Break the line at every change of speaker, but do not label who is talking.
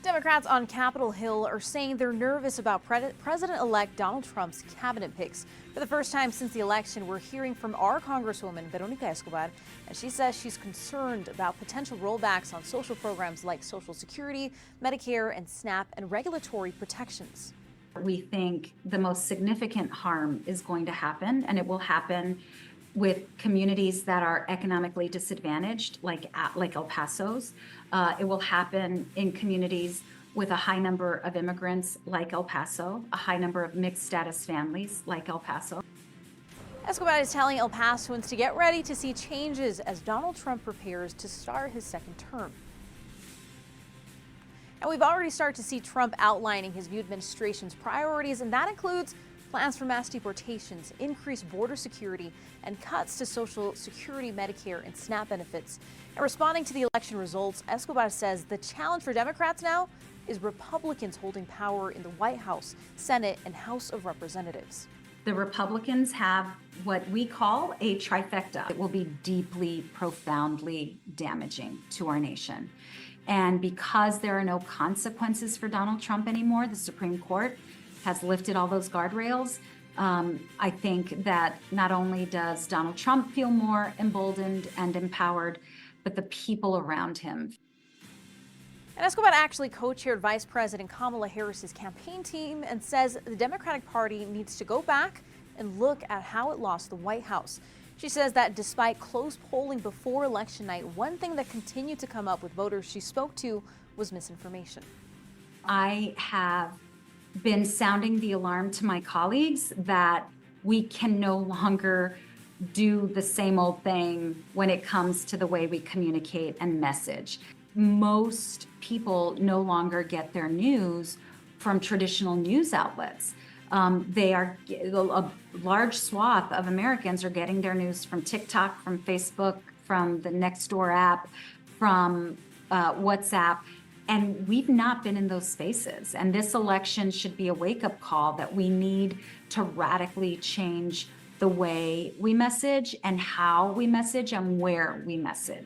Democrats on Capitol Hill are saying they're nervous about President-elect Donald Trump's cabinet picks. For the first time since the election, we're hearing from our Congresswoman, Veronica Escobar, and she says she's concerned about potential rollbacks on social programs like Social Security, Medicare, and SNAP, and regulatory protections.
We think the most significant harm is going to happen, and it will happen with communities that are economically disadvantaged, like El Paso's. It will happen in communities with a high number of immigrants, like El Paso, a high number of mixed status families, like El Paso.
Escobar is telling El Pasoans to get ready to see changes as Donald Trump prepares to start his second term. And we've already started to see Trump outlining his new administration's priorities, and that includes plans for mass deportations, increased border security, and cuts to Social Security, Medicare, and SNAP benefits. And responding to the election results, Escobar says the challenge for Democrats now is Republicans holding power in the White House, Senate, and House of Representatives.
The Republicans have what we call a trifecta. It will be deeply, profoundly damaging to our nation. And because there are no consequences for Donald Trump anymore, the Supreme Court has lifted all those guardrails. I think that not only does Donald Trump feel more emboldened and empowered, but the people around him.
And Escobar actually co-chaired Vice President Kamala Harris's campaign team and says the Democratic Party needs to go back and look at how it lost the White House. She says that despite close polling before election night, one thing that continued to come up with voters she spoke to was misinformation.
I have been sounding the alarm to my colleagues that we can no longer do the same old thing when it comes to the way we communicate and message. Most people no longer get their news from traditional news outlets. A large swath of Americans are getting their news from TikTok, from Facebook, from the Nextdoor app, from WhatsApp. And we've not been in those spaces. And this election should be a wake-up call that we need to radically change the way we message and how we message and where we message.